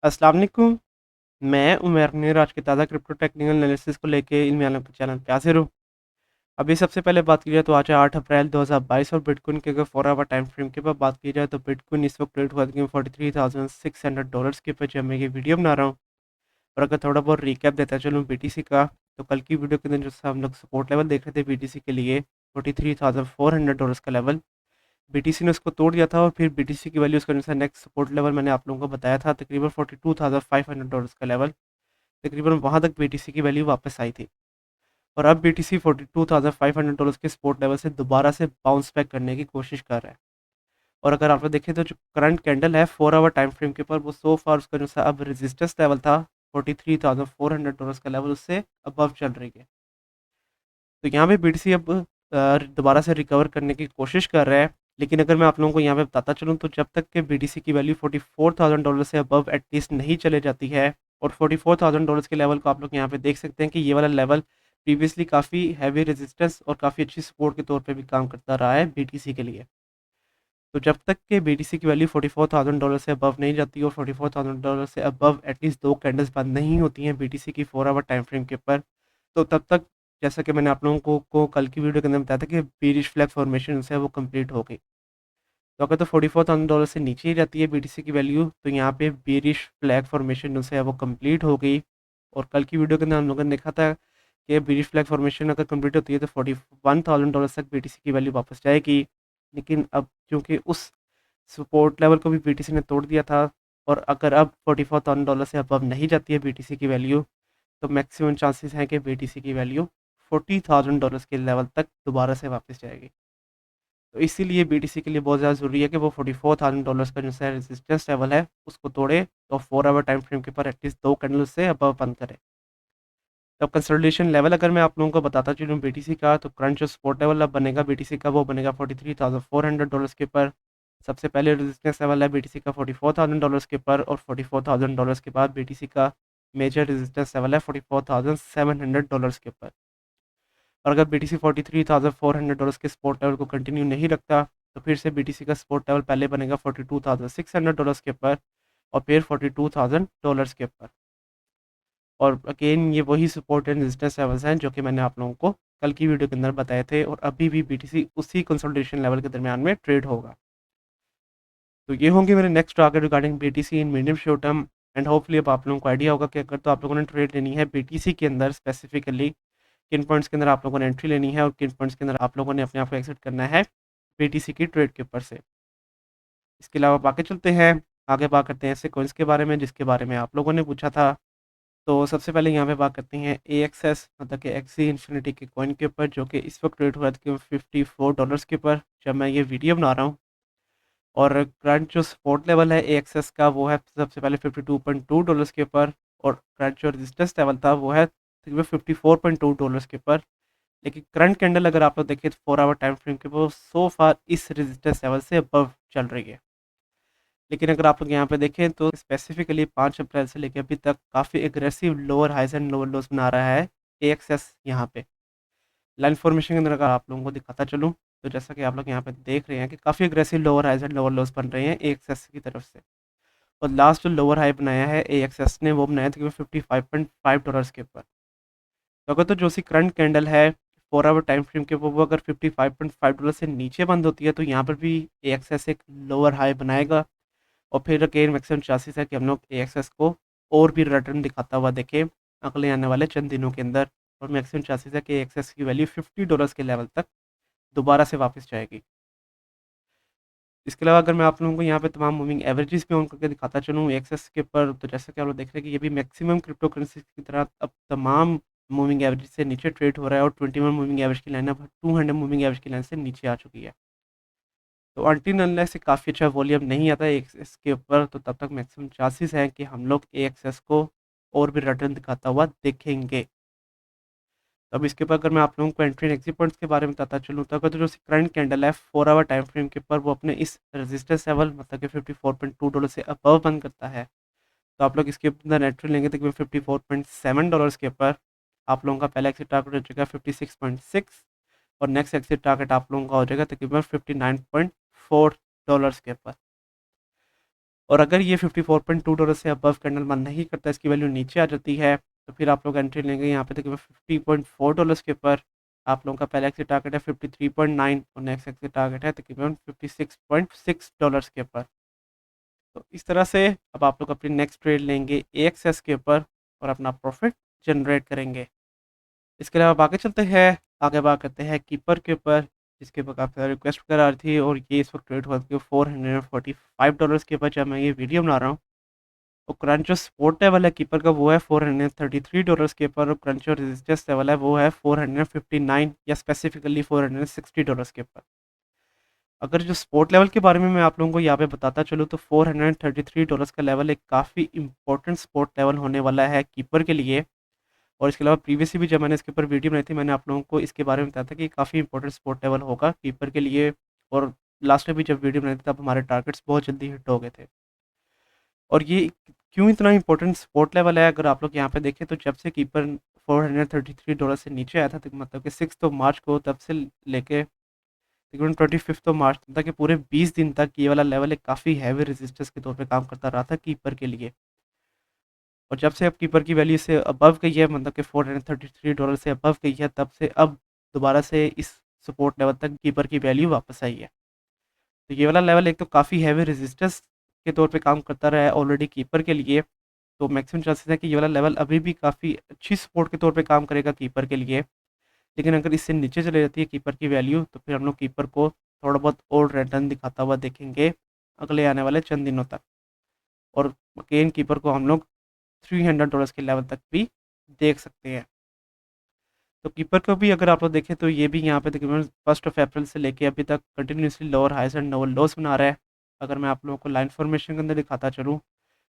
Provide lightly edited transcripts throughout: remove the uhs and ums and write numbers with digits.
अस्सलाम वालेकुम। मैं उमर नीर आज के ताज़ा क्रिप्टो टेक्निकल एनालिसिस को लेके इल्मी आलम के चैनल पे हाज़िर हूँ। अभी सबसे पहले बात की जाए तो आज है 8 अप्रैल 2022 और बिटकॉइन के अगर 4 आवर टाइम फ्रेम के ऊपर बात की जाए तो बिटकॉइन इस वक्त ट्रेड हुआ है $43,600 के ऊपर जब मैं ये वीडियो बना रहा हूँ। और अगर थोड़ा बहुत रिकैप देता चलूँ बीटीसी का, तो कल की वीडियो के अंदर जो हम लोग सपोर्ट लेवल देख रहे थे बीटीसी के लिए $43,400 का लेवल, बीटीसी ने उसको तोड़ दिया था और फिर बीटीसी की वैल्यू उसका नेक्स्ट सपोर्ट लेवल मैंने आप लोगों को बताया था तकरीबन $42,500 का लेवल। तकरीबन वहाँ तक बीटीसी की वैल्यू वापस आई थी और अब बीटीसी $42,500 के सपोर्ट लेवल से दोबारा से बाउंस बैक करने की कोशिश कर रहा है। और अगर आप लोग देखें तो जो करंट कैंडल है 4 आवर टाइम फ्रेम के ऊपर, वो सो फार उसका जो सा अब रेजिस्टेंस लेवल था $43,400 का लेवल, उससे अबव चल रही है। तो यहाँ पे बीटीसी अब दोबारा से रिकवर करने की कोशिश कर रहा है। लेकिन अगर मैं आप लोगों को यहाँ पे बताता चलूँ तो जब तक कि बीटीसी की वैल्यू $44,000 से अबव एटलीस्ट नहीं चले जाती है, और $44,000 के लेवल को आप लोग यहाँ पे देख सकते हैं कि ये वाला लेवल प्रीवियसली काफ़ी हैवी रेजिस्टेंस और काफ़ी अच्छी सपोर्ट के तौर पे भी काम करता रहा है बीटीसी के लिए। तो जब तक कि बीटीसी की वैल्यू $44,000 से अबव नहीं जाती और $44,000 से अबव एटलीस्ट दो कैंडल्स बंद नहीं होती हैं बीटीसी की 4 आवर टाइम फ्रेम के ऊपर, तो तब तक, जैसा कि मैंने आप लोगों को कल की वीडियो के अंदर बताया था कि बेरिश फ्लैग फॉर्मेशन से वो कंप्लीट हो गई। तो अगर तो $44,000 से नीचे ही जाती है बीटीसी की वैल्यू, तो यहाँ पे बेरिश फ्लैग फॉर्मेशन से वो कंप्लीट हो गई। और कल की वीडियो के अंदर हम लोगों ने देखा था कि बेरिश फ्लैग फॉर्मेशन अगर कंप्लीट होती है तो $41,000 तक बीटीसी की वैल्यू वापस जाएगी। लेकिन अब क्योंकि उस सपोर्ट लेवल को भी बीटीसी ने तोड़ दिया था, और अगर अब $44,000 से अबव नहीं जाती है बीटीसी की वैल्यू, तो मैक्सिमम चांसेस हैं कि बीटीसी की वैल्यू $40,000 के लेवल तक दोबारा से वापस जाएगी। तो इसीलिए बीटीसी के लिए बहुत ज़्यादा ज़रूरी है कि वो $44,000 का जो सा रेजिस्टेंस लेवल है उसको तोड़े, तो 4 आवर टाइम फ्रेम के ऊपर एटलीस्ट दो कैंडल से अबव बंद करे। तो कंसोलिडेशन लेवल अगर मैं आप लोगों को बताता चलूँ बीटीसी का, तो करंट जो सपोर्ट लेवल अब बनेगा बीटीसी का, वो बनेगा $43,400 के ऊपर। सबसे पहले रेजिस्टेंस लेवल है बीटीसी का $44,000 के ऊपर, और $44,000 के बाद बीटीसी का मेजर रेजिस्टेंस लेवल है $44,700 के ऊपर। और अगर बीटीसी $43,400 के सपोर्ट लेवल को कंटिन्यू नहीं रखता, तो फिर से बीटीसी का सपोर्ट लेवल पहले बनेगा $42,600 के ऊपर, और फिर $42,000 के ऊपर। और अगेन ये वही सपोर्ट एंड रेजिस्टेंस लेवल्स हैं जो कि मैंने आप लोगों को कल की वीडियो के अंदर बताए थे, और अभी भी बीटीसी उसी कंसोलिडेशन लेवल के दरमियान में ट्रेड होगा। तो ये होंगे मेरे next target regarding BTC in medium short term. And hopefully अब आप लोगों को आइडिया होगा कि अगर तो आप लोगों ने ट्रेड लेनी है बीटीसी के अंदर स्पेसिफिकली, किन पॉइंट्स के अंदर आप लोगों ने एंट्री लेनी है और किन पॉइंट्स के अंदर आप लोगों ने अपने आप को एग्जिट करना है बीटीसी की ट्रेड के ऊपर से। इसके अलावा आप आगे चलते हैं, आगे बात करते हैं ऐसे कॉइन्स के बारे में जिसके बारे में आप लोगों ने पूछा था। तो सबसे पहले यहाँ पे बात करते हैं AXS, मतलब कि एक्सी इन्फिनिटी के कॉइन के ऊपर, जो कि इस वक्त ट्रेड हुआ है $54 के ऊपर जब मैं ये वीडियो बना रहा हूँ। और करंट जो सपोर्ट लेवल है AXS का, वो है सबसे पहले $52.2 के ऊपर, और करंट जो रेजिस्टेंस लेवल था वो है तकरीबन $54.2 के ऊपर। लेकिन करंट कैंडल अगर आप लोग देखें तो 4 आवर टाइम फ्रेम के, वो सो फार इस रेजिस्टेंस लेवल से अबव चल रही है। लेकिन अगर आप लोग यहाँ पे देखें तो स्पेसिफिकली 5 अप्रैल से लेकर अभी तक काफ़ी aggressive lower highs and lower lows बना रहा है AXS यहाँ पे। लाइन फॉर्मेशन के अंदर अगर आप लोगों को दिखाता चलूँ, तो जैसा कि आप लोग यहाँ पे देख रहे हैं कि काफ़ी aggressive lower highs and lower lows बन रहे हैं AXS की तरफ से। और लास्ट जो लोअर हाई बनाया है AXS ने, वो बनाया था $55.5 के ऊपर। तो अगर तो जो सी करंट कैंडल है 4 आवर टाइम फ्रेम के, वो अगर $55.5 से नीचे बंद होती है, तो यहाँ पर भी AXS एक लोअर हाई बनाएगा। और फिर अगेन मैक्सिमम चांसेस है कि हम लोग AXS को और भी रिटर्न दिखाता हुआ देखें अगले आने वाले चंद दिनों के अंदर। और मैक्सिमम चांसेस है कि AXS की वैल्यू $50 के लेवल तक दोबारा से वापस जाएगी। इसके अलावा अगर मैं आप लोगों को यहाँ पे तमाम मूविंग एवरेजेस पे ऑन करके दिखाता चलूँ एक्सेस के ऊपर, तो जैसा कि आप लोग देख रहे हैं कि ये भी मैक्सिमम क्रिप्टो करेंसी की तरह अब तमाम मूविंग एवरेज से नीचे ट्रेड हो रहा है, और 21 मूविंग एवरेज की लाइन अब 200 मूविंग एवरेज की लाइन से नीचे आ चुकी है। तो अनटिल अनलेस से काफ़ी अच्छा वॉल्यूम नहीं आता है एक्सेस के ऊपर, तो तब तक मैक्सिमम चांसेस हैं कि हम लोग एक्सेस को और भी रिटर्न दिखाता हुआ देखेंगे। तो अब इसके ऊपर अगर मैं आप लोगों को एंट्री एंड एग्जिट पॉइंट्स के बारे में बताता चलूँ, तो अगर तो जो करंट कैंडल है 4 आवर टाइम फ्रेम के ऊपर, वो अपने इस रेजिस्टेंस लेवल मतलब कि $54.2 से अबव बंद करता है, तो आप लोग इसके अंदर एंट्री लेंगे तकरीबन $54.7 के ऊपर। आप लोगों का पहला एक्सिट टारगेट हो जाएगा 56.6, और नेक्स्ट एक्सिट टारगेट आप लोगों का हो जाएगा तकरीबन $59.4 के ऊपर। और अगर ये $54.2 से अबव कैंडल बंद नहीं करता, इसकी वैल्यू नीचे आ जाती है, तो फिर आप लोग एंट्री लेंगे यहाँ पे तकरीबन $50.4 के ऊपर। आप लोगों का पहला एक्सिट टारगेट है 53.9 और नेक्स्ट एक्सिट टारगेट है तकरीबन $56.6 के ऊपर। तो इस तरह से अब आप लोग अपनी नेक्स्ट ट्रेड लेंगे AXS के ऊपर और अपना प्रॉफिट जनरेट करेंगे। इसके अलावा आगे चलते हैं, आगे बात करते हैं कीपर के ऊपर, जिसके ऊपर काफ़ी ज़्यादा रिक्वेस्ट वगैरह आ रही थी और ये इस वक्त ट्रेड हुआ था $445 के ऊपर जब मैं ये वीडियो बना रहा हूँ। और करंट जो सपोर्ट लेवल है कीपर का वो है $433 के ऊपर, और करंट जो रेजिस्टेंस लेवल है वो है 459 या स्पेसिफिकली $460 के ऊपर। अगर जो सपोर्ट लेवल के बारे में मैं आप लोगों को यहाँ पे बताता चलूँ तो $433 का लेवल एक काफ़ी इंपॉर्टेंट सपोर्ट लेवल होने वाला है कीपर के लिए। और इसके अलावा प्रीवियसली भी जब मैंने इसके ऊपर वीडियो बनाई थी, मैंने आप लोगों को इसके बारे में बताया था कि काफ़ी इंपॉर्टेंट सपोर्ट लेवल होगा कीपर के लिए। और लास्ट में भी जब वीडियो बनाई थी तब हमारे टारगेट्स बहुत जल्दी हिट हो गए थे। और ये क्यों इतना इंपॉर्टेंट सपोर्ट लेवल है, अगर आप लोग यहाँ पे देखें तो जब से कीपर $433 से नीचे आया था, तो मतलब कि 6 मार्च को, तब से लेके तकरीबन 25 मार्च तक के पूरे 20 दिन तक ये वाला लेवल एक काफ़ी हैवी रेजिस्टेंस के तौर पे काम करता रहा था कीपर के लिए। और जब से अब कीपर की वैल्यू से अबव गई है, मतलब कि $433 से अबव गई है, तब से अब दोबारा से इस सपोर्ट लेवल तक कीपर की वैल्यू वापस आई है। तो ये वाला लेवल एक तो काफ़ी हैवी रेजिस्टेंस के तौर पे काम करता रहा है ऑलरेडी कीपर के लिए। तो मैक्सिमम चांसेस है कि ये वाला लेवल अभी भी काफ़ी अच्छी सपोर्ट के तौर पे काम करेगा कीपर के लिए। लेकिन अगर इससे नीचे चले जाती है कीपर की वैल्यू, तो फिर हम लोग कीपर को थोड़ा बहुत और रिटर्न दिखाता हुआ देखेंगे अगले आने वाले चंद दिनों तक। और अगेन कीपर को हम लोग $300 के लेवल तक भी देख सकते हैं। तो कीपर को भी अगर आप लोग देखें तो ये भी यहाँ पे तकरीबन 1 अप्रैल से लेके अभी तक continuously lower highs and lower lows बना रहा है। अगर मैं आप लोगों को लाइन फॉर्मेशन के अंदर दिखाता चलूँ,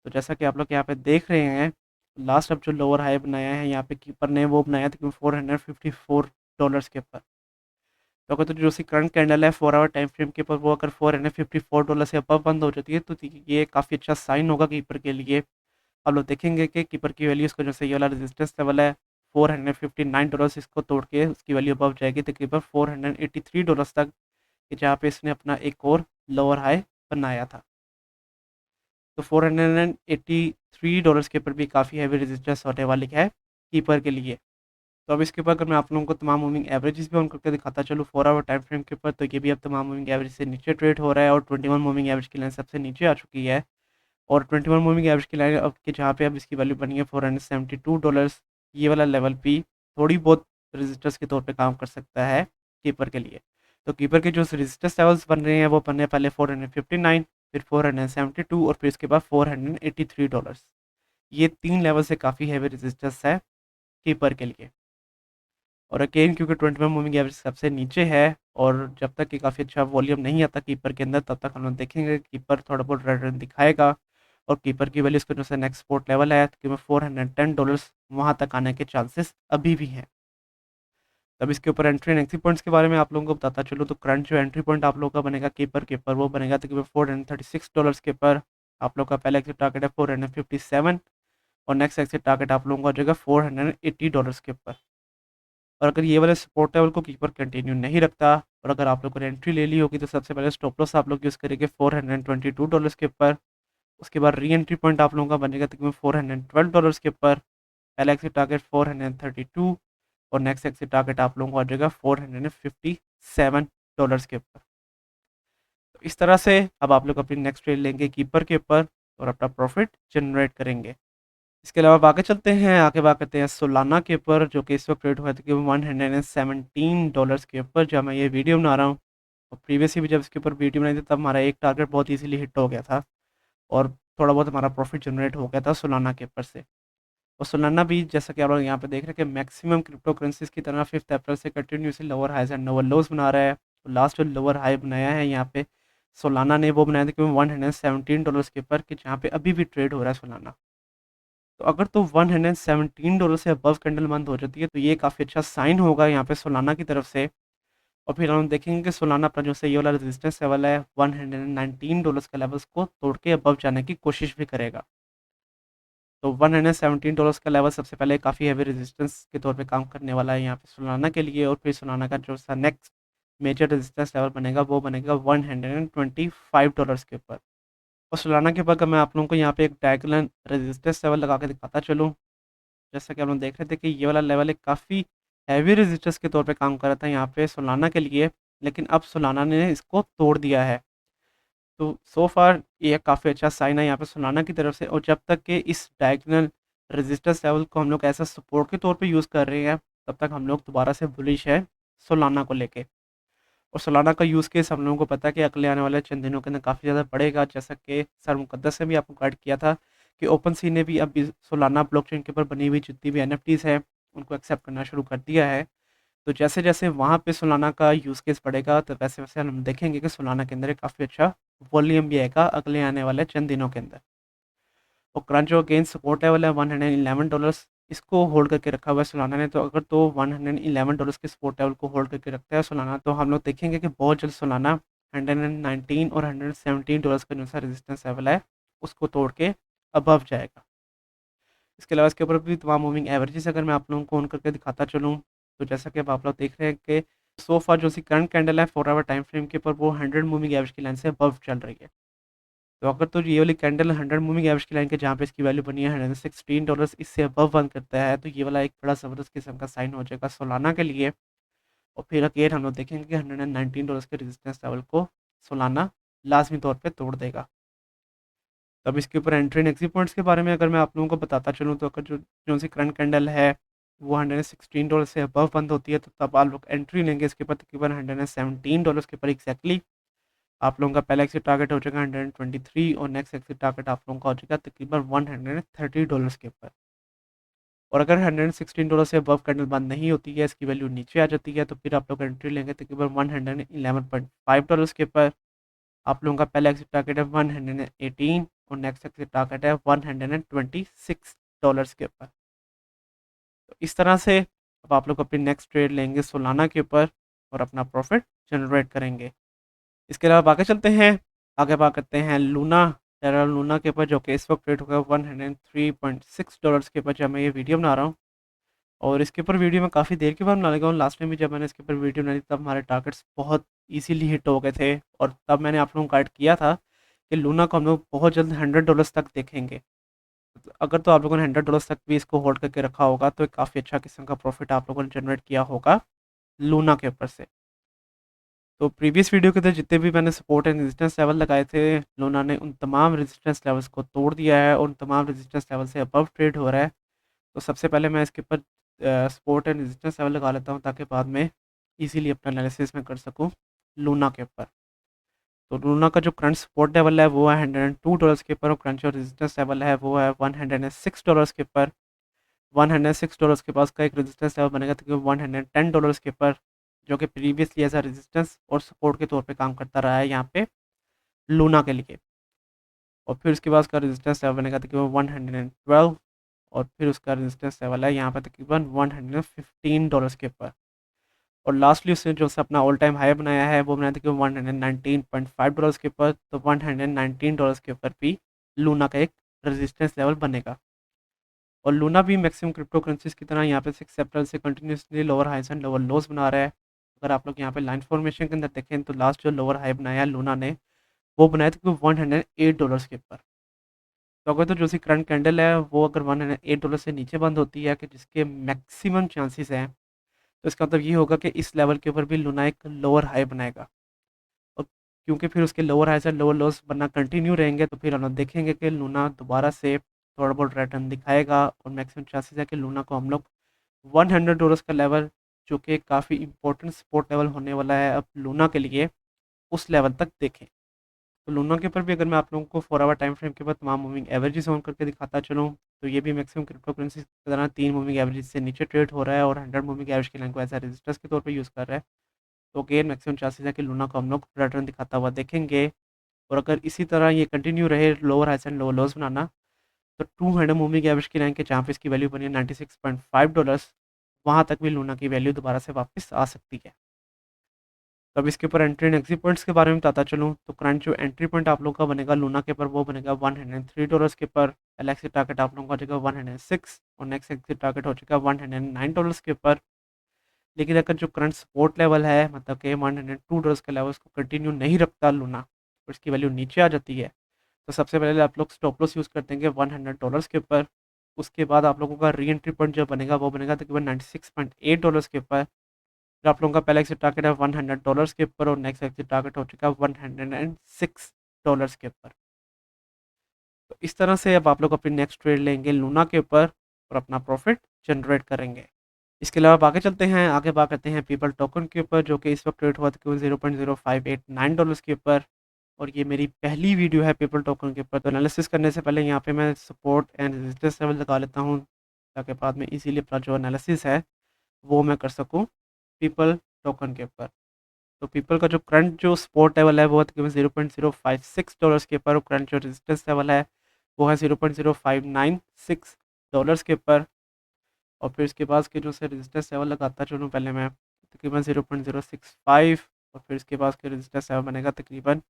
तो जैसा कि आप लोग यहाँ पे देख रहे हैं, लास्ट अब जो लोअर हाई बनाया है यहाँ पे कीपर ने, वो बनाया तकरीबन $454 के ऊपर। तो अगर तो जो सी करंट कैंडल है 4 आवर टाइम फ्रेम के ऊपर, वो अगर $454 से अबव बंद हो जाती है, तो ये काफ़ी अच्छा साइन होगा कीपर के लिए। आप लोग देखेंगे कि कीपर की वैल्यू, इसका जैसे ये वाला रेजिस्टेंस लेवल है $459, इसको तोड़ के उसकी वैल्यू अबव जाएगी तकरीबन $483 तक, कि जहाँ पे इसने अपना एक और लोअर हाई बनाया था। तो $483 के ऊपर भी काफ़ी हैवी रेजिस्टेंस होने वाली है कीपर के लिए। तो अब इसके ऊपर अगर मैं आप लोगों को तमाम मूविंग एवरेजेस भी ऑन करके दिखाता चलूँ 4 आवर टाइम फ्रेम के ऊपर, तो ये भी अब तमाम मूविंग एवरेज से नीचे ट्रेड हो रहा है और 21 मूविंग एवरेज की लाइन सबसे नीचे आ चुकी है। और 21 मूविंग एवरेज की लाइन अब के जहाँ पे अब इसकी वैल्यू बनी है $472, ये वाला लेवल भी थोड़ी बहुत रेजिस्टेंस के तौर पे काम कर सकता है कीपर के लिए। तो कीपर के जो रेजिस्टेंस लेवल्स बन रहे हैं वो बन रहे हैं पहले 459, फिर 472 और फिर इसके बाद $483। ये 3 लेवल से काफ़ी हैवी रेजिस्टेंस है कीपर के लिए। और अगेन क्योंकि 21 मूविंग एवरेज सबसे नीचे है, और जब तक कि काफ़ी अच्छा वॉल्यूम नहीं आता कीपर के अंदर, तब तक हम लोग देखेंगे कीपर थोड़ा बहुत रिटर्न दिखाएगा। और कीपर की वैल्यू इसका जो नेक्स्ट सपोर्ट लेवल है तकरीबन $410, वहाँ तक आने के चांसेस अभी भी हैं। तब इसके ऊपर एंट्री एंड एग्जिट पॉइंट्स के बारे में आप लोगों को बताता चलूँ, तो करंट जो एंट्री पॉइंट आप लोगों का बनेगा कीपर के ऊपर, वो बनेगा तकरीबन $436 के ऊपर। आप लोग का पहला एग्जिट टारगेट है 457, और नेक्स्ट एग्जिट टारगेट आप लोगों का हो जाएगा $480 के ऊपर। और अगर ये वाले सपोर्ट लेवल को कीपर कंटिन्यू नहीं रखता, और अगर आप लोगों ने एंट्री ले ली होगी, तो सबसे पहले स्टॉप लॉस आप लोग यूज़ करेंगे $422 के ऊपर। उसके बाद री एंट्री पॉइंट आप लोगों का बनेगा तकरीबन $412 के ऊपर। पहला एक्सिट टारगेट 432, और नेक्स्ट एक्सिट टारगेट आप लोगों को आ जाएगा $457 के ऊपर। तो इस तरह से अब आप लोग अपनी नेक्स्ट ट्रेड लेंगे कीपर के ऊपर और अपना प्रॉफिट जनरेट करेंगे। इसके अलावा आगे चलते हैं, आगे बात करते हैं सोलाना के ऊपर, जो कि इस वक्त रेट हुआ था कि $117 के ऊपर जब मैं ये वीडियो बना रहा हूँ। और प्रीवियसली भी जब इसके ऊपर वीडियो बनाई थी तब हमारा एक टारगेट बहुत इजीली हिट हो गया था, और थोड़ा बहुत हमारा प्रॉफिट जनरेट हो गया था सोलाना के ऊपर से। और सोलाना भी जैसा कि आप लोग यहाँ पे देख रहे हैं कि मैक्सिमम क्रिप्टो करेंसीज की तरह 5 अप्रैल से continuously lower highs and lower lows बना रहा है। तो लास्ट जो लोअर हाई बनाया है यहाँ पे सोलाना ने, वो बनाया था कि $117 के ऊपर, कि जहाँ पे अभी भी ट्रेड हो रहा है सोलाना। तो अगर तो $117 से अबव कैंडल बंद हो जाती है, तो ये काफ़ी अच्छा साइन होगा यहाँ पे सोलाना की तरफ से। और फिर हम देखेंगे कि सोलाना अपना जो से ये वाला रेजिस्टेंस लेवल है $119 के लेवल्स को तोड़ के अबव जाने की कोशिश भी करेगा। तो $117 का लेवल सबसे पहले काफ़ी हैवी रेजिस्टेंस के तौर पे काम करने वाला है यहाँ पे सोलाना के लिए। और फिर सोलाना का जो सा नेक्स्ट मेजर रेजिस्टेंस लेवल बनेगा, वो बनेगा $125 के ऊपर। और सोलाना के ऊपर अगर मैं आप लोगों को यहाँ पे एक डायगोनल रेजिस्टेंस लेवल लगा के दिखाता चलूँ, जैसा कि आप लोग देख रहे थे कि ये वाला लेवल एक काफ़ी हैवी रेजिस्टेंस के तौर पे काम कर रहा था यहाँ पे सोलाना के लिए, लेकिन अब सोलाना ने इसको तोड़ दिया है। तो सो फार ये काफ़ी अच्छा साइन है यहाँ पे सोलाना की तरफ से, और जब तक कि इस डायगोनल रेजिस्टेंस लेवल को हम लोग ऐसा सपोर्ट के तौर पे यूज़ कर रहे हैं, तब तक हम लोग दोबारा से बुलिश है सोलाना को लेके। और सोलाना का यूज़ केस हम लोगों को पता है कि अगले आने वाले चंद दिनों के अंदर काफ़ी ज़्यादा बढ़ेगा, जैसा कि सर मुकद्दस ने भी आपको गाइड किया था कि ओपन सी ने भी अब सोलाना ब्लॉकचेन के ऊपर बनी हुई जितनी भी एनएफटीज़ हैं उनको एक्सेप्ट करना शुरू कर दिया है। तो जैसे जैसे वहाँ पे सोलाना का यूज़ केस बढ़ेगा, तो वैसे वैसे हम देखेंगे कि सोलाना के अंदर एक काफ़ी अच्छा वॉल्यूम भी आएगा अगले आने वाले चंद दिनों के अंदर। और करंट जो अगेंस्ट सपोर्ट लेवल है $111, इसको होल्ड करके रखा हुआ है सोलाना ने। तो अगर तो $111 के सपोर्ट लेवल को होल्ड करके रखता है सोलाना, तो हम लोग देखेंगे कि बहुत जल्द सोलाना 119 और $117 का जो सा रेजिस्टेंस लेवल है उसको तोड़ के अबव जाएगा। इसके अलावा इसके ऊपर भी तमाम मूविंग एवरेजेस अगर मैं आप लोगों को ऑन करके दिखाता चलूँ, तो जैसा कि अब आप लोग देख रहे हैं कि सो फार जो सी करंट कैंडल है 4 आवर टाइम फ्रेम के ऊपर वो 100 मूविंग एवरेज की लाइन से अबव चल रही है। तो अगर तो ये वाली कैंडल 100 मूविंग एवरेज की लाइन के जहाँ पे इसकी वैल्यू बनी है $116 इससे अबव बंद करता है, तो ये वाला एक बड़ा ज़बरदस्त किस्म का साइन हो जाएगा सोलाना के लिए। और फिर अगेन हम लोग देखेंगे कि $119 के रेजिस्टेंस लेवल को सोलाना लाजमी तौर पे तोड़ देगा। तब इसके ऊपर एंट्री एंड एग्जिट पॉइंट्स के बारे में अगर मैं आप लोगों को बताता चलूँ, तो अगर जो सी करंट कैंडल है वो $116 से अबव बंद होती है, तो तब आप लोग एंट्री लेंगे इसके ऊपर तकरीबन $117 के ऊपर एग्जैक्टली। आप लोगों का पहला एक्सिट टारगेट हो जाएगा 123 और नेक्स्ट एक्सिट टारगेट आप लोगों का हो जाएगा तकरीबन $130 के ऊपर। और अगर $116 से अबव कैंडल बंद नहीं होती है, इसकी वैल्यू नीचे आ जाती है, तो फिर आप लोग एंट्री लेंगे तकरीबन $111.5 के ऊपर। आप लोगों का पहला एक्सिट टारगेट है 118 और नेक्स्ट एक्सिट टारगेट है $126 के ऊपर। तो इस तरह से अब आप लोग अपनी नेक्स्ट ट्रेड लेंगे सोलाना के ऊपर और अपना प्रॉफिट जनरेट करेंगे। इसके अलावा आगे चलते हैं, आगे बात करते हैं लूना, टेरा लूना के ऊपर, जो कि इस वक्त ट्रेड होगा $103.6 के ऊपर जब मैं ये वीडियो बना रहा हूँ। और इसके ऊपर वीडियो मैं काफ़ी देर के बाद बना लगा हूँ। लास्ट टाइम भी जब मैंने इसके ऊपर वीडियो बनाई तब हमारे टारगेट्स बहुत इजीली हिट हो गए थे, और तब मैंने आप लोगों को गाइड किया था कि लूना को हम लोग बहुत जल्द $100 तक देखेंगे। तो अगर तो आप लोगों ने $100 तक भी इसको होल्ड करके रखा होगा, तो एक काफ़ी अच्छा किस्म का प्रॉफिट आप लोगों ने जनरेट किया होगा लूना के ऊपर से। तो प्रीवियस वीडियो के अंदर जितने भी मैंने सपोर्ट एंड रेजिस्टेंस लेवल लगाए थे, लूना ने उन तमाम रेजिस्टेंस लेवल्स को तोड़ दिया है और उन तमाम रेजिस्टेंस लेवल से अबव ट्रेड हो रहा है। तो सबसे पहले मैं इसके ऊपर सपोर्ट एंड रेजिस्टेंस लेवल लगा लेता हूँ, ताकि बाद में इजीली अपना एनालिसिस में कर सकूँ लूना के ऊपर। तो लूना का जो करंट सपोर्ट लेवल है वो है $102 के ऊपर, और करंट जो रेजिस्टेंस लेवल है वो है $106 के ऊपर। $106 के पास का एक रेजिस्टेंस लेवल बनेगा तकरीबन $110 के ऊपर, जो कि प्रीवियसली एज अ रेजिस्टेंस और सपोर्ट के तौर पे काम करता रहा है यहाँ पे लूना के लिए। और फिर उसके बाद उसका रेजिस्टेंस लेवल बनेगा तकरीबन 112, और फिर उसका रेजिस्टेंस लेवल है यहाँ पे तकरीबन $115 के ऊपर। और लास्टली उसने जो सा अपना ऑल टाइम हाई बनाया है वो बनाया तकरीबन $119.5 के ऊपर। तो $119 के ऊपर भी लूना का एक रेजिस्टेंस लेवल बनेगा। और लूना भी मैक्सिमम क्रिप्टो करेंसीज की तरह यहाँ पे 6 अप्रैल से continuously lower highs and lower lows बना रहा है। अगर आप लोग यहाँ पे लाइन फॉर्मेशन के अंदर देखें, तो लास्ट जो लोअर हाई बनाया है लूना ने, वो बनाया था $108 के ऊपर। तो अगर तो जो सी करंट कैंडल है वो अगर $108 से नीचे बंद होती है, कि जिसके मैक्सिमम चांसेस हैं, तो इसका मतलब ये होगा कि इस लेवल के ऊपर भी लूना एक लोअर हाई बनाएगा। और क्योंकि फिर उसके लोअर हाई से लोअर लोस बनना कंटिन्यू रहेंगे, तो फिर हम लोग देखेंगे कि लूना दोबारा से थोड़ा बहुत रिटर्न दिखाएगा, और मैक्सिमम चांसेस है कि लूना को हम लोग $100 का लेवल, जो कि काफ़ी इंपॉर्टेंट सपोर्ट लेवल होने वाला है अब लूना के लिए, उस लेवल तक देखें। तो लूना के ऊपर भी अगर मैं आप लोगों को 4 आवर टाइम फ्रेम के बाद तमाम मूविंग एवरेजेस ऑन करके दिखाता चलूँ, तो ये भी मैक्सिमम क्रिप्टो करेंसी की तरह 3 मूविंग एवरेज से नीचे ट्रेड हो रहा है, और 100 मूविंग एवरेज की लाइन को एज ए रेजिस्टेंस के तौर पे यूज़ कर रहा है। तो अगेन मैक्सिमम चांसेस है कि लूना को हम लोग रिटर्न दिखाता हुआ देखेंगे। और अगर इसी तरह ये कंटिन्यू रहे लोअर हाइस एंड लोअर लोज बनाना, तो 200 मूविंग एवरेज की लाइन के जहाँ पे इसकी वैल्यू बनी है $96.5, वहाँ तक भी लूना की वैल्यू दोबारा से वापस आ सकती है। तो अब इसके ऊपर एंट्री एंड एग्जिट पॉइंट्स के बारे में बताता चलूँ, तो करंट जो एंट्री पॉइंट आप लोगों का बनेगा लूना के ऊपर वो बनेगा $103 के ऊपर। पहला एक्सिट टारगेट आप लोगों का हो जाएगा 106, और नेक्स्ट एक्सिट टारगेट हो जाएगा $109 के ऊपर। लेकिन अगर जो करंट सपोर्ट लेवल है, मतलब कि $102 का लेवल, उसको कंटिन्यू नहीं रखता लूना और इसकी वैल्यू नीचे आ जाती है, तो सबसे पहले आप लोग स्टॉप लॉस यूज़ कर देंगे $100 के ऊपर। उसके बाद आप लोगों का री एंट्री पॉइंट जो बनेगा वो बनेगा तकरीबन $96.8 के ऊपर। फिर आप लोगों का पहला एग्जिट टारगेट है $100 के ऊपर और नेक्स्ट एग्जिट टारगेट हो चुका है $106 के ऊपर। तो इस तरह से अब आप लोग अपनी नेक्स्ट ट्रेड लेंगे लूना के ऊपर और अपना प्रॉफिट जनरेट करेंगे। इसके अलावा आगे चलते हैं, आगे बात करते हैं पीपल टोकन के ऊपर, जो कि इस वक्त ट्रेड हुआ था $0.0589 के ऊपर। और ये मेरी पहली वीडियो है पीपल टोकन के ऊपर। तो एनालिसिस करने से पहले यहाँ पे मैं सपोर्ट एंड रेजिस्टेंस लेवल लगा लेता हूँ, ताकि बाद में इजीली अपना जो एनालिसिस है वो मैं कर सकूँ पीपल टोकन के ऊपर। तो पीपल का जो करंट जो सपोर्ट लेवल है वो है तकरीबन $0.056 के ऊपर, और करंट जो रेजिस्टेंस लेवल है वो है $0.0596 के ऊपर। और फिर इसके बाद के जो से रेजिस्टेंस लेवल लगाता चलूँ पहले मैं तकरीबन 0.065, और फिर इसके बाद के रेजिस्टेंस लेवल बनेगा तकरीबन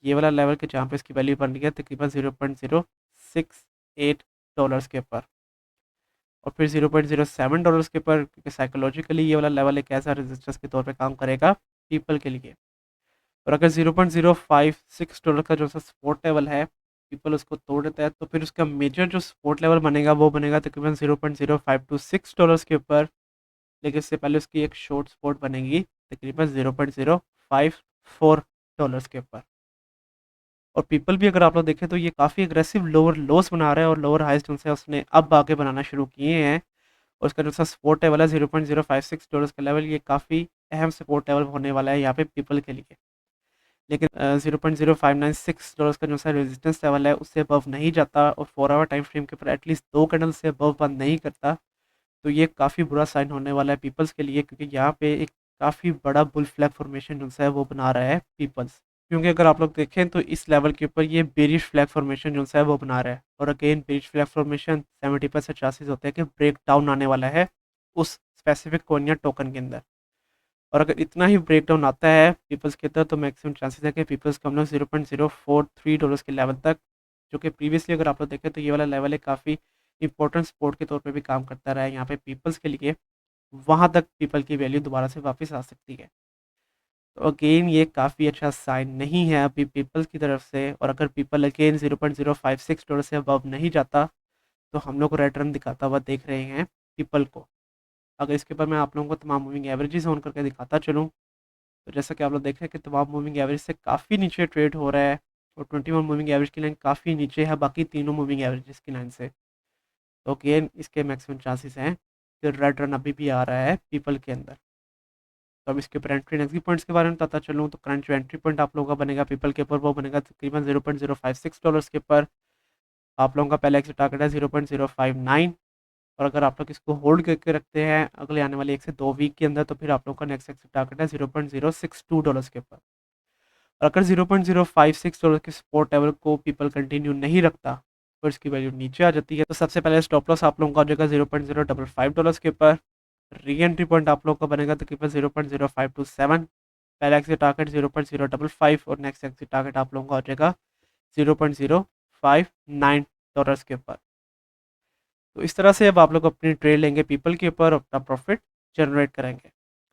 ये वाला लेवल के, जहाँ पे इसकी वैल्यू बन रही है तकरीबन $0.068 के ऊपर। और फिर $0.07 के ऊपर, क्योंकि साइकोलॉजिकली ये वाला लेवल एक ऐसा रेजिस्टेंस के तौर पे काम करेगा पीपल के लिए। और अगर $0.056 का जो सा सपोर्ट लेवल है पीपल उसको तोड़ देता है, तो फिर उसका मेजर जो सपोर्ट लेवल बनेगा वो बनेगा तकरीबन $0.0526 के ऊपर। लेकिन इससे पहले उसकी एक शॉर्ट सपोर्ट बनेगी तकरीबन $0.054 के ऊपर। और पीपल भी अगर आप लोग देखें तो ये काफ़ी अग्रेसिव लोअर लोस बना रहा है, और लोअर हाइस्ट उनसे उसने अब आगे बनाना शुरू किए हैं। और उसका जो सा सपोर्ट लेवल है $0.056 का लेवल, ये काफ़ी अहम सपोर्ट लेवल होने वाला है यहाँ पे पीपल के लिए। लेकिन $0.0596 का जो सा रेजिस्टेंस लेवल है उससे अबव नहीं जाता, और 4 आवर टाइम फ्रेम के ऊपर एटलीस्ट 2 कैंडल से अबव बंद नहीं करता। तो ये काफ़ी बुरा साइन होने वाला है पीपल्स के लिए, क्योंकि यहाँ पे एक काफ़ी बड़ा बुल फ्लैग फॉर्मेशन जो है वो बना रहा है पीपल्स। क्योंकि अगर आप लोग देखें तो इस लेवल के ऊपर ये बेरिश फ्लैग फॉर्मेशन जो है वो बना रहा है, और again bearish flag formation 70% chances होते हैं कि ब्रेक डाउन आने वाला है उस स्पेसिफिक कॉइन या टोकन के अंदर। और अगर इतना ही ब्रेक डाउन आता है पीपल्स के अंदर, तो मैक्सिमम चांसेस है कि पीपल्स का हम लोग $0.043 के लेवल तक, जो कि प्रीवियसली अगर आप लोग देखें तो ये वाला लेवल है काफ़ी इंपॉर्टेंट सपोर्ट के तौर पे भी काम करता रहा है यहाँ पे पीपल्स के लिए, वहाँ तक पीपल की वैल्यू दोबारा से वापस आ सकती है। तो अगेन ये काफ़ी अच्छा साइन नहीं है अभी पीपल्स की तरफ से, और अगर पीपल अगेन $0.056 से अबव नहीं जाता तो हम लोग रेड रन दिखाता हुआ देख रहे हैं पीपल को। अगर इसके ऊपर मैं आप लोगों को तमाम मूविंग एवरेजेस ऑन करके दिखाता चलूँ, तो जैसा कि आप लोग देख रहे हैं कि तमाम मूविंग एवरेज से काफ़ी नीचे ट्रेड हो रहा है, और 21 मूविंग एवरेज की लाइन काफ़ी नीचे है बाकी तीनों मूविंग एवरेजेस की लाइन से। तो अगेन इसके मैक्सिमम चांसेस हैं कि रेड रन अभी भी आ रहा है पीपल के अंदर। तो अब इसके ऊपर एंट्री एंड एग्जिट पॉइंट्स के बारे में बताता चलूँ, तो करंट जो एंट्री पॉइंट आप लोगों का बनेगा पीपल के ऊपर वो बनेगा तकरीबन $0.056 के ऊपर। आप लोगों का पहला एग्जिट टारगेट है 0.059, और अगर आप लोग इसको होल्ड करके रखते हैं अगले आने वाले 1 से 2 वीक के अंदर, तो फिर आप लोग का नेक्स्ट एग्जिट टारगेट है $0.062 के ऊपर। और अगर $0.056 के सपोर्ट लेवल को पीपल कंटिन्यू नहीं रखता और इसकी वैल्यू नीचे आ जाती है, तो सबसे पहले स्टॉप लॉस आप लोगों का हो जाएगा $0.055 के ऊपर। री एंट्री पॉइंट आप लोग का बनेगा तकरीबन 0.0527। पहला एग्जिट टारगेट 0.055, और नेक्स्ट एग्जिट टारगेट आप लोगों का हो जाएगा $0.059 के ऊपर। तो इस तरह से अब आप लोग अपनी ट्रेड लेंगे पीपल के ऊपर, अपना प्रॉफिट जनरेट करेंगे।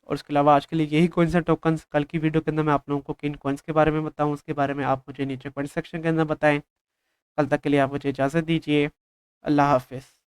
और इसके अलावा आज के लिए यही कॉइन्स हैं टोकन्स। कल की वीडियो के अंदर मैं आप लोगों को किन कॉइन्स के बारे में बताऊं, उसके बारे में आप मुझे नीचे कमेंट सेक्शन के अंदर बताएं। कल तक के लिए आप मुझे इजाज़त दीजिए। अल्लाह हाफिज़।